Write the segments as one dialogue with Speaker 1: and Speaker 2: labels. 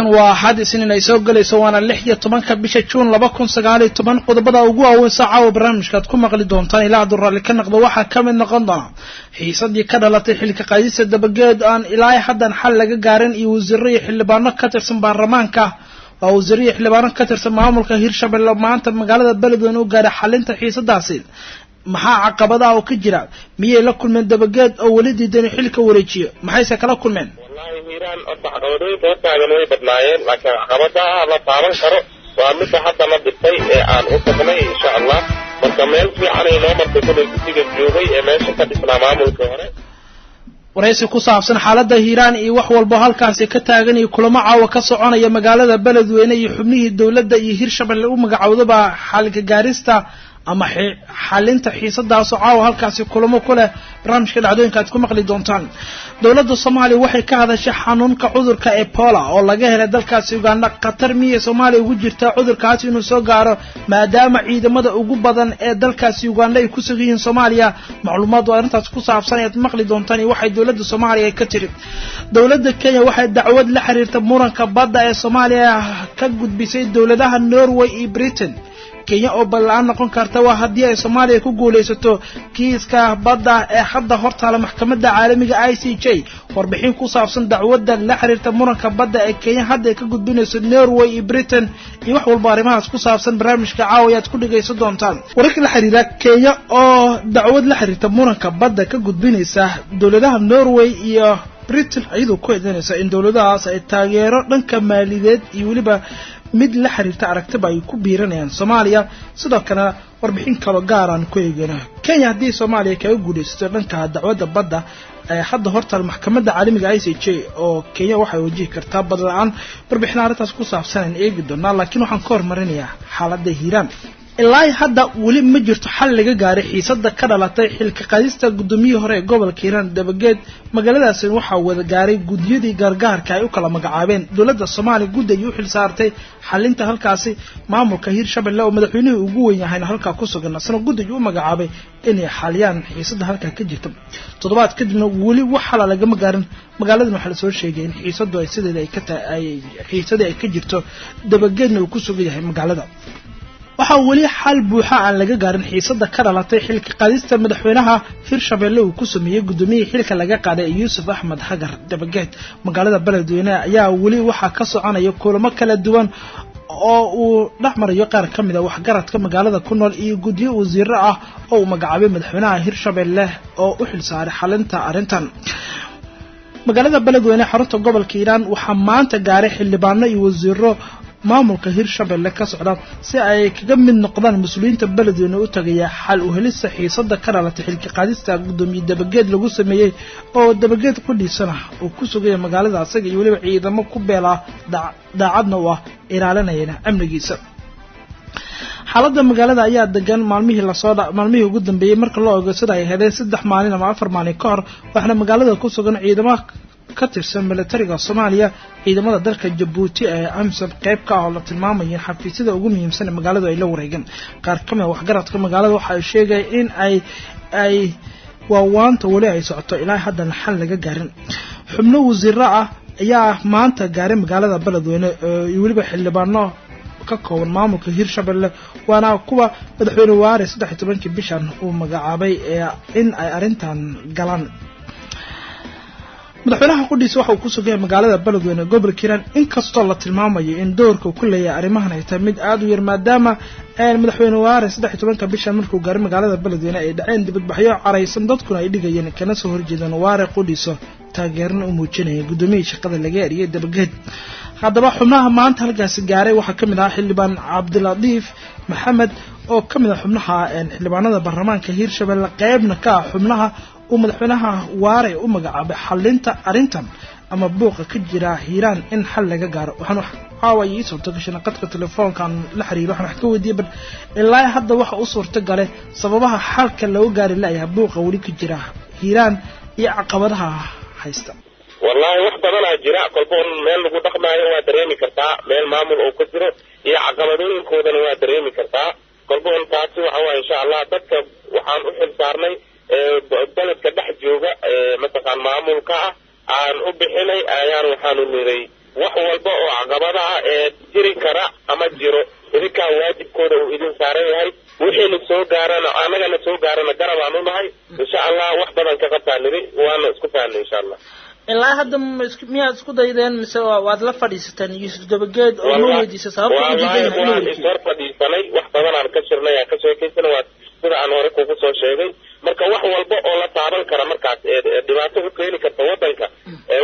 Speaker 1: واحد سنين يسوق جلسوا وانا اللحية طبعا كبيشتشون لبكون سجالي طبعا قدبدا وجوا وساعة وبرامج كتكون مغلدون تاني لا ضر اللي كان قضوا واحد كم النقطة هي صدي كذا لا تحل كقيس الدبجاد أن إلهي حدا حل جارن يوزريح اللي بانك كتر سن برمانك أو زريح اللي بانك كتر سن معامل كهير شبل لما أنت مقالة البلد ونو جار حل أنت هي صداسيل محا عقبدا أو كجرا مية لكل من دبجاد أو ولدي دني حل كوريتشي محا يسكلا كل من
Speaker 2: إيران أصبح قوي توسع جنوي بدنايين لكن عقبتها الله طارن كرو وأمس حتى ما بتسي عن أسمني إن شاء الله مركمل في على نومر تكون الكتير الجوبي إماشي قد إسلام عامل كهرة
Speaker 1: ورئيس كوسا سن حالة إيران يوح والبهال كاسي كتاغني كل ما عاو كسعنا يا مقالة بلد وين يحميه الدولة دا يهير شبه الأمة عاوضة بحالك جارستا أما حالين حيصة دا صعاو هالكاسي كلهم كله برامج كده عدوين كاتكم مقلي دونتان دولة الصومالي وحي كهذا شحنون كعذر كإيبولا والله جاهل هذا الكاسي وقالنا قطر مية صومالي وجرت عذر كاسي نسوقاره ما دام عيد مدى وجود بدن هذا الكاسي وقالنا يكسرين صوماليا معلومات وأنت تكوس عفصانية مقلي دونتاني وحي دولة الصومالي كتير دولة كينيا وحي دعوة لحرير تمورن كبضع الصوماليا كجود بسيد دولتها النرويج بريطن كينيا أو بلان نكون كارتوا هدية الصومالية كقولي ستو كيس كبضع حد هرت على محكمة عالمية ICJ واربحين كوسافسن دعوة لحرير تمورن كبضع كينيا هدية كجود بين النرويج بريطن يوحوا البارمات كوسافسن برامج كعاويات كل جاي صدام تان ورك الحريرة كينيا أو دعوة لحرير تمورن كبضع كجود بين دولتها النرويج بريطن أيضا كويس إن دولتها سيتغير من كماليات يولبا mid la xiriirta aragtida ay ku biiranayaan Soomaaliya sidoo kale warbixin kale gaar ah ku eegana Kenya hadii Soomaaliya ka guuleysto dhanka dacwadda badda ay hadda horta maxkamadda caalamiga ICJ oo Kenya waxay wajihi kartaa badlaan warbixin arintaas ku saabsan eegi doona laakiin waxaan ka hormarinayaa xaaladda Hiiraan ilaa hadda wali ma jirto xal laga gaaray xiisadda ka dhalatay xilka qaadista gudoomiyaha hore ee gobolka Hiiraan dabageed magaaladaas waxa wada gaaray gudiyadii gargaarka ay u kala magacaabeen dawladda Soomaaliya guddiga u xil saartay xalinta halkaasi maamulka Hiirshabelle oo madaxweynuhu ugu weyn yahay halka ku sugan asna guddiga u magacaabay inay xaliyaan xiisadda halka ka jirta toddobaad kadibna wali waxa laga magaarin magaalada waxa la soo sheegay in xiisaddu ay sideeda ay ka jirto dabageedna uu ku sugan yahay magaalada waxa wali xal buuxa aan laga gaarin xiisadda ka dhalatay xilka qaadista madaxweynaha Hiirshabelle uu ku sameeyay gudoomiyaha xilka laga qaaday Yuusuf Axmed Hagar dabageed magaalada Beledweyne ayaa wali waxa ka soconaya kulamo kala duwan oo uu dhaxmarayo qaar kamid ah waxgaradka magaalada ku nool iyo gudiyo wasiir ah oo magacaabay madaxweynaha Hiirshabelle oo u xil saaray xalinta arintan magaalada Beledweyne xarunta gobolka Hiiraan waxa maanta gaaray xildhibaano iyo wasiiro maamulka Hiirshabelle ka socda si ay kaga mid noqdaan mas'uuliyiinta Beledweyne u tagaya xal u helista xiisadda ka dhalatay xilka qaadista gudoomiye dabageed lagu sameeyay oo dabageed ku dhiisana oo ku sugaya magaalada asaga iyo waliba ciidamo ku beela daacadna waa ilaalinayna amnigiisa xaaladda magaalada ayaa degan maalmihii ugu dambeeyay marka loo ogaado sida ay heedeen 3 maalin ama 4 maalin ka hor waxna magaalada ku sugan ciidamada ka tirsan militariga Soomaaliya ciidamada dalka Djibouti ee amsab qayb ka ah la tilmaamayo xafiisyada ugu muhiimsan magaalada ay la wareegan qaar kamid ah waxgaradka magaalada waxa ay sheegay in ay waanta wali ay socoto ilaa hadda xal laga gaarin xubno wasiir ah ayaa maanta gaaray magaalada Beledweyne iyo waliba xildhibaano ka kooban maamulka Hiirshabelle waana kuwa madaxweyne Waare 13 bishan uu magacaabay in ay arintan galaan madaxweynaha qudhiis waxa uu ku sugay magaalada Beledweyne gobolka Hiiraan inkastoo la tilmaamayo in doorka ku leeyahay arimahan ay tahay mid aad u yar maadaama madaxweyne Waare 13 bishan markuu gaaray magaalada Beledweyne ay dhaceen dibadbaxyo careysan dadkuna ay dhigayeen kana soo horjeedaan Waare qudhiiso taageerna u muujinaya gudoomiyaha shaqada laga eriyay dabageed haddaba xubnaha maanta halkaas gaaray waxa kamid ah xildhibaan Cabdiladiif Maxamed oo kamid ah xubnaha xildhibaanada baarlamaanka Hiirshabelle qaybna ka ah xubnaha ومدحونها واري ومجعب حلنت أرنتم أما بوق كجرا هيران إن حل جار وحنا حاوي صوتك عشان قطع التليفون كان لحري وحنا حكوا دي الله حد واحد أصور تجاره سببها حال كلو جار لا يا بوق ولي كجرا هيران يعقبها حيستا
Speaker 2: والله وحدة من الجراء قلبون مال لو دخلنا هو دريمي كرتا مال مامور أو كسره يعقبون كودن هو دريمي كرتا قلبون تاسو هو إن شاء الله تك وحن أحب صارني بلد كدح جوجا مثلا معمول كا عن أبحني أيان وحنو نري wax walba oo caqabadaha ee jiri kara ama jiro idinkaa waajibkooda uu idin saaran yahay wixii la soo gaarana anagana soo gaarana garab aan u nahay insha allah wax badan ka qabtaan niri waana isku fahanay insha allah
Speaker 1: ilaa hadda miyaad isku daydeen mise waad la fadhiisateen Yuusuf Dabageed oo ma weydiisay sababta uu diiday
Speaker 2: waan isor fadhiisanay wax badan aan ka shirnay aan ka sheekaysanay waa sida aan hore kugu soo sheegay marka wax walba oo la taaban kara markaas dhibaato u keeni karta wadanka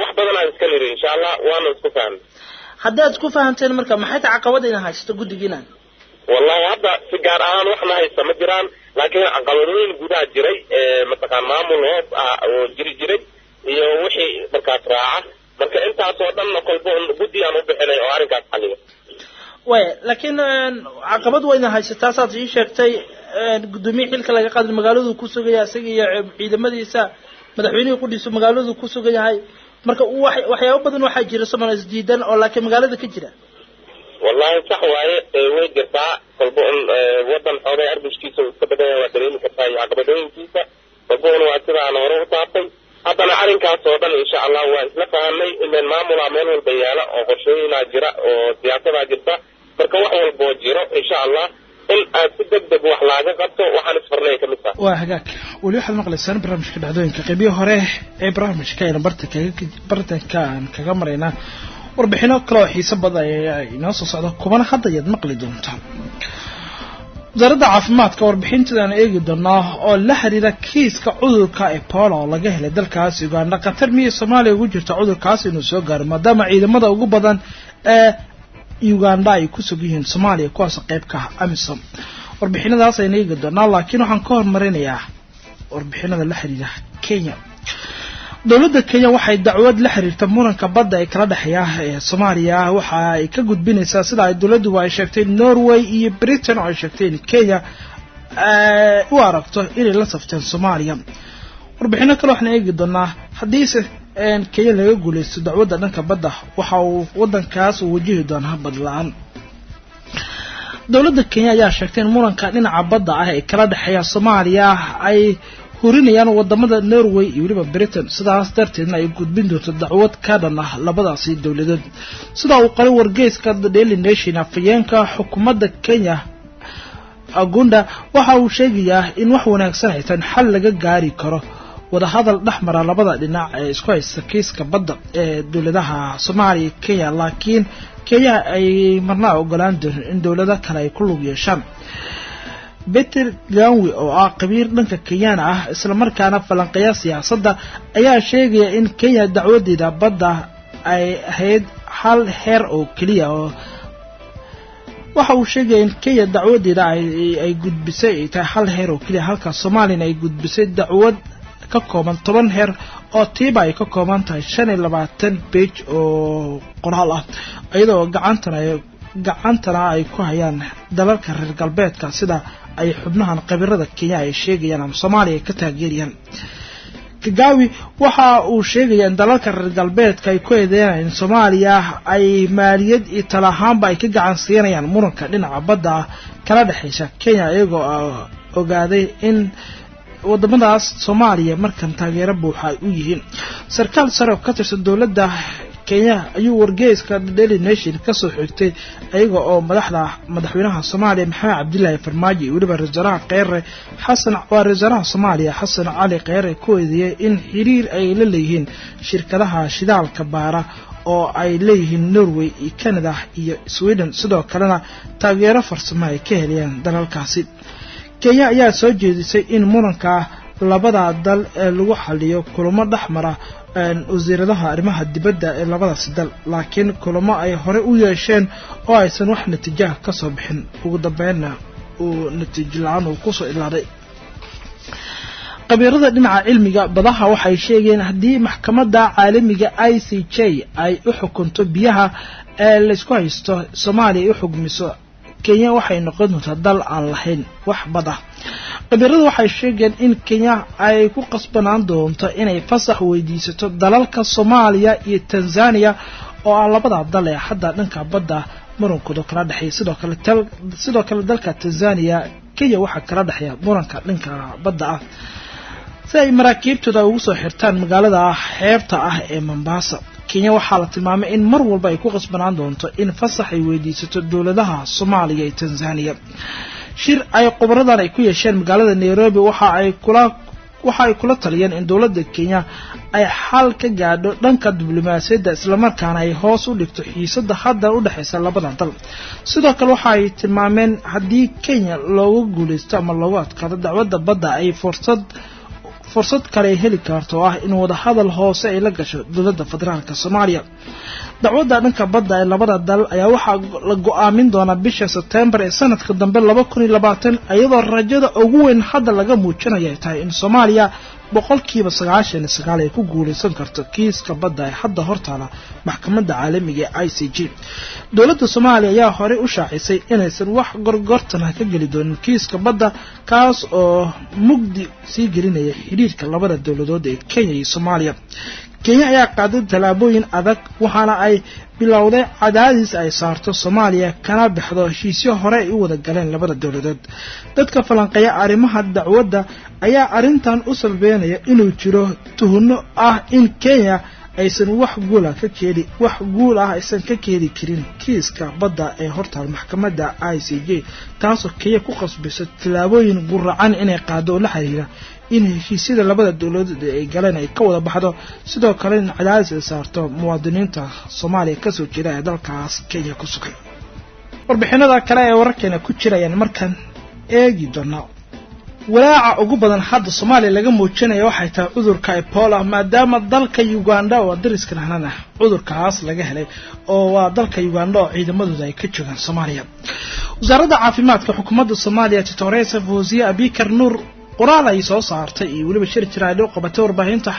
Speaker 2: wax badan aan iska niri insha allah waana isku fahanay
Speaker 1: haddaad ku fahanteen marka maxay caqabad in haysto gudigiina
Speaker 2: wallahi hadda si gaar ahaan waxna haysta ma jiraan laakiin caqabadooyin gudaha jiray mataqaan maamul hoos ah oo jiray iyo wixii markaas raaca marka intaas oo dhan kolba gudi aan u bixinay oo arrinkaas xalliyo
Speaker 1: way laakiin caqabad wayna haysataa saad ii sheegtay gudoomiye xilka laga qaaday magaaladu ku sugaya isaga iyo ciidamadiisa madaxweynuhu ku dhiso magaaladu ku sugayahay marka waxyaabo badan waxa jira Soomaaliya isdiidan oo laakiin magaalada ka jira
Speaker 2: wallahi sax waaye way jirtaa kolba wadan xoogay arbishkiisa uu ka badaya waa dareemi kartaa iyo caqabadooyinkiisa kolba waa sida aan hore u taabtay haddana arrinkaas oo dhan insha allah waa isla fahanay inaan maamula meel walba yaala oo qorshooyina jira oo siyaasadaa jirta marka wax walba oo jiro insha allah in aad si degdeg wax laaga qabto waxaan isfarnay ka mid tahay
Speaker 1: waa hagaag wali waxaad maqlaysaan barnaamijka dhacdooyinka qaybiyo hore ee barnaamijka ayna bartankaan kaga maraynaa warbixino kale oo xiiso badan ay inoo soo socda kubana hadda ayaad maqli doontaan wasaaradda caafimaadka warbixinteedaan eegi doonaa oo la xiriira kiiska cudurka Ebola oo laga helay dalkaas Uganda qatar miya Soomaaliya ugu jirta cudurkaas inuu soo gaaro maadaama ciidamada ugu badan ee Uganda ay ku sug yihiin Soomaaliya kuwaas qayb ka ah AMISOM warbixinadaas ayna eegi doonaa laakiin waxaan ka hormarinayaa warbixinada la xiriira Kenya dawladda Kenya waxay dacwad la xiriirta muranka badda ay kala dhaxayaan ee Soomaaliya waxa ay ka gudbinaysaa sida ay dawladdu ay sheegtay Norway iyo Britain oo ay sheegtay in Kenya u aragto inay la safteen Soomaaliya warbixino kale waxaan eegi doonaa hadiise Kenya laga guuleysto dacwadda dhanka badda waxa uu wadankaas u wajihi doonaa badlaan dawladda Kenya ayaa sheegtay in muranka dhinaca badda ah ee kala dhaxaya Soomaaliya ay hurinayaan wadamada Norway iyo waliba Britain sidaas darteedna ay gudbin doonto dacwad ka dhan ah labadaasi dawladood sida uu qalay wargeyska The Daily Nation afayeenka xukuumadda Kenya Agunda waxa uu sheegayaa in wax wanaagsan ay tan xal laga gaari karo wada hadal dhaxmara labada dhinac ee isku haysta kiiska badda ee dawladaha Soomaaliya iyo Kenya laakiin Kenya ay marna ogolaan doonto in dawladaha kale ay ku lug yeeshaan Peter Gawi oo ah qabiir dhanka Kenya ah isla markaana falanqeeya siyaasadda ayaa sheegaya in Kenya dacwadeeda badda ay ahayd hal heer oo kaliya oo waxa uu sheegay in Kenya dacwadeeda ay gudbisay hal heer oo kaliya halka Soomaaliya ay gudbisay dacwad ka kooban 10 heer oo tiiba ay ka kooban tahay 25 page oo qoraal ah iyadoo gacantana ay ku hayaan dalalka reer galbeedka sida ay xubnahan qabiirada Kenya ay sheegayaan ama Soomaaliya ka taageerayaan Kagawi waxa uu sheegay in dalalka reer galbeedka ay ku eedeeyaan in Soomaaliya ay maaliyad iyo talahaanba ay ka gacan siinayaan muranka dhinaca badda kala dhaxaysa Kenya iyagoo ogaaday in wadamadaas Soomaaliya markan taageero buuxa u yihiin sarkaal sare oo ka tirsan dawladda Kenya ayuu wargeyska The Daily Nation ka soo xigtay ayaga oo madaxweynaha Soomaaliya Maxamed Cabdullaahi Farmaajo iyo waliba rajaaraha Kheyre Soomaaliya Xasan Cali Kheyre ku eedeeyay in xiriir ay la leeyihiin shirkadaha shidaalka baara oo ay leeyihiin Norway iyo Canada iyo Sweden sidoo kalena taageero farsamo ay ka helayaan dalalkaasi Kenya ayaa soo jeedisay in muranka labada dal lagu xaliyo kulamo dhaxmara wasiiradaha arrimaha dibadda ee labadaas dal laakiin kulamo ay hore u yeesheen oo aysan wax natiijo ka soo bixin ugu dambeynna uu natiijo la'aan ku soo ilaaday qabiirada dhinaca cilmiga badaha waxay sheegeen haddii maxkamadda caalamiga ICJ ay u xukunto biyaha ee la isku haysto Soomaaliya u xugmiso Kenya waxay noqon doontaa dal aan lahayn wax bada qabiiradu waxay sheegeen in Kenya ay ku qasbanaan doonto inay fasax weydiisato dalalka Soomaaliya iyo Tanzania oo labada dal ee hadda dhanka badda murankooda kala dhaxay sidoo kale dalka Tanzania Kenya waxa kala dhaxaya muranka dhanka badda ah si ay maraakiibtooda ugu soo xirtaan magaalada xeebta ah ee Mombasa Kenya waxaa la tilmaamay in mar walba ay ku qasbanaan doonto in fasax ay weydiisato dawladaha Soomaaliya iyo Tanzania. shir ay qobradan ay ku yeesheen magaalada Nairobi waxa ay kula taliyeen in dawladda Kenya ay xal ka gaadho dhanka diblomaasiyadda isla markaana ay hoos u dhigto xiisadda hadda u dhaxaysa labada dal. sidoo kale waxa ay tilmaameen haddii Kenya loogu guuleysto ama loogu adkaado dacwadda badda ay fursad kale heli karto ah in wada hadal hoose ay la gasho dawladda federaalka Soomaaliya. dacwadda dhanka badda ee labada dal ayaa waxa la go'aamin doona bisha September ee sanadka dambe 2020 iyadoo rajada ugu weyn hadda laga muujinayo tahay in Soomaaliya 99% ay ku guuleysan karto kiiska badda ee hadda hortaala maxkamadda caalamiga ee ICJ. dawladda Soomaaliya ayaa hore u shaacisay inaysan wax gorgortan ka gali doonin kiiska badda kaas oo mugdi sii gelinaya xiriirka labada dawladood ee Kenya iyo Soomaaliya. Kenya ayaa qaaday talaabooyin adag waxaana ay bilowday cadaadis ay saarto Soomaaliya kana baxdo heshiisyo hore ay u wada galeen labada dawladood. dadka falanqeeya arrimaha dacwadda ayaa arintan u salbeynaya inuu jiro tuhno ah in Kenya aysan wax guul ah aysan ka keedi karin kiiska badda ee hortaal maxkamadda ICJ taasoo Kenya ku qasbayso talaabooyin guracan inay qaado la xiriira in heshiisyada labada dawladood ay galeen ay ka wada baxdo sidoo kale in cadaadis ay saarto muwaadiniinta Soomaaliya ka soo jeeda ee dalkaas Kenya ku sugan. warbixinada kale ee wararkeena ku jirayaan markan eegi doona walaaca ugu badan hadda Soomaaliya laga muujinayo waxay tahay cudurka Ebola maadaama dalka Uganda oo dariska nahana cudurkaas laga helay oo waa dalka Uganda oo ciidamadooda ay ka joogaan Soomaaliya. wasaaradda caafimaadka xukuumadda Soomaaliya Titores Fawziya Abikar Nur qoraal ay soo saartay iyo waliba shir jiraado qabatay warbaahinta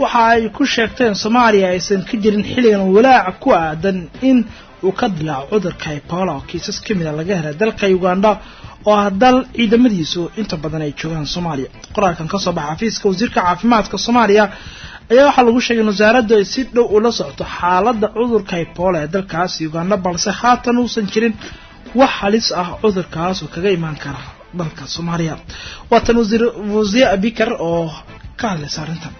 Speaker 1: waxa ay ku sheegteen Soomaaliya aysan ka jirin xilligan walaac ku aadan in uu ka dilaaco cudurka Ebola oo kiisas kamid ah laga helay dalka Uganda oo dal ciidamadiisu inta badan ay joogaan Soomaaliya. qoraalkan ka soo baxay xafiiska wasiirka caafimaadka Soomaaliya ayaa waxa lagu sheegay in wasaaraddu ay si dhow ula socoto xaaladda cudurka Ebola ee dalkaas Uganda balse haatan uusan jirin wax halis ah cudurkaas oo kaga iman kara dalka Soomaaliya. waatan wasiir Abikar oo ka hadlay arintan.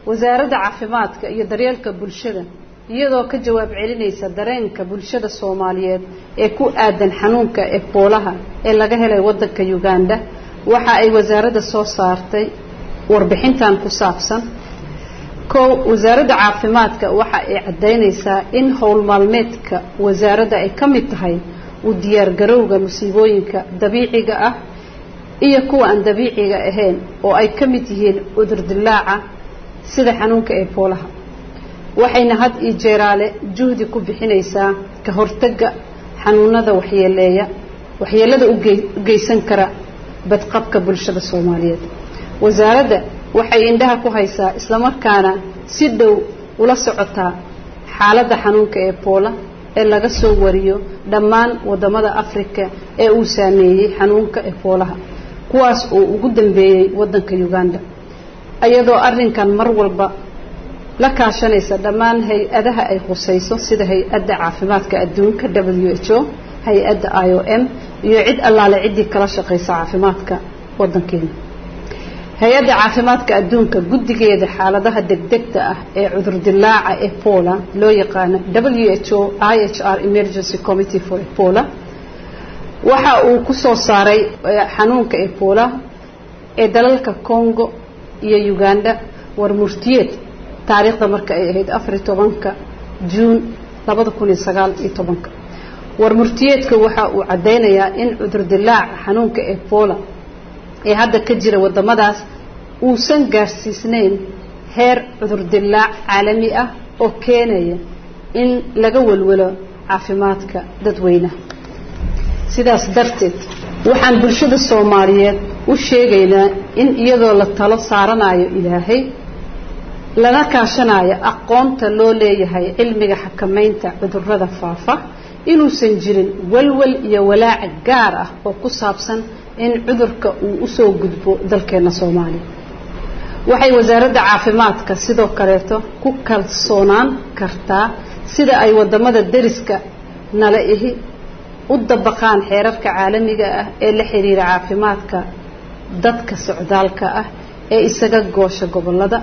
Speaker 3: wasaaradda caafimaadka iyo daryeelka bulshada iyadoo ka jawaab celinaysa dareenka bulshada Soomaaliyeed ee ku aadan xanuunka Ebola ee laga helay wadanka Uganda waxa ay wasaaradda soo saartay warbixintan ku saabsan wasaaradda caafimaadka waxa ay cadeynaysaa in howl maalmeedka wasaaradda ay ka mid tahay u diyaar garowga musiibooyinka dabiiciga ah iyo kuwa aan dabiiciga ahayn oo ay ka mid yihiin cudur dilaaca sida xanuunka Ebola. waxayna had iyo jeeraale juhdi ku bixinaysaa ka hortagga xanuunada waxyeelada u geysan kara badqabka bulshada Soomaaliyeed. wasaaradda waxay indhaha ku haysaa isla markaana si dhow ula socotaa xaaladda xanuunka Ebola ee laga soo wariyo dhammaan wadamada Afrika ee uu saameeyay xanuunka Ebola kuwaas oo ugu dambeeyay wadanka Uganda. ayadoo arrinkan mar walba la kaashanaysa dhammaan hay-adaha ay khusayso sida hay-adda caafimaadka adduunka WHO, hay-adda IOM iyo cid allaale cidii kala shaqeysa caafimaadka wadankeena. hay-adda caafimaadka adduunka guddigeeda xaaladaha degdegta ah ee cudur dilaaca Ebola loo yaqaan WHO IHR Emergency Committee for Ebola waxa uu ku soo saaray xanuunka Ebola ee dalalka Congo iyo Uganda warmurtiyeed taariikhda marka ay ahayd 14 June 2019. warmurtiyeedka waxa uu cadeynayaa in cudur dilaaca xanuunka Ebola ee hadda ka jira wadamadaas uusan gaarsiisnayn heer cudur dilaac caalami ah oo keenaya in laga walwalo caafimaadka dadweynaha. sidaas darteed waxaan bulshada Soomaaliyeed u sheegaynaa in iyadoo la talo saaranayo Ilaahay lana kaashanayo aqoonta loo leeyahay cilmiga xakameynta cudurrada faafa inuusan jirin walwal iyo walaac gaar ah oo ku saabsan in cudurka uu u soo gudbo dalkeena Soomaaliya. waxay wasaaradda caafimaadka sidoo kale ku kalsoonaan kartaa sida ay wadamada dariska nala u dabaqaan xeerarka caalamiga ah ee la xiriira caafimaadka dadka socdaalka ah ee isaga goosha gobolada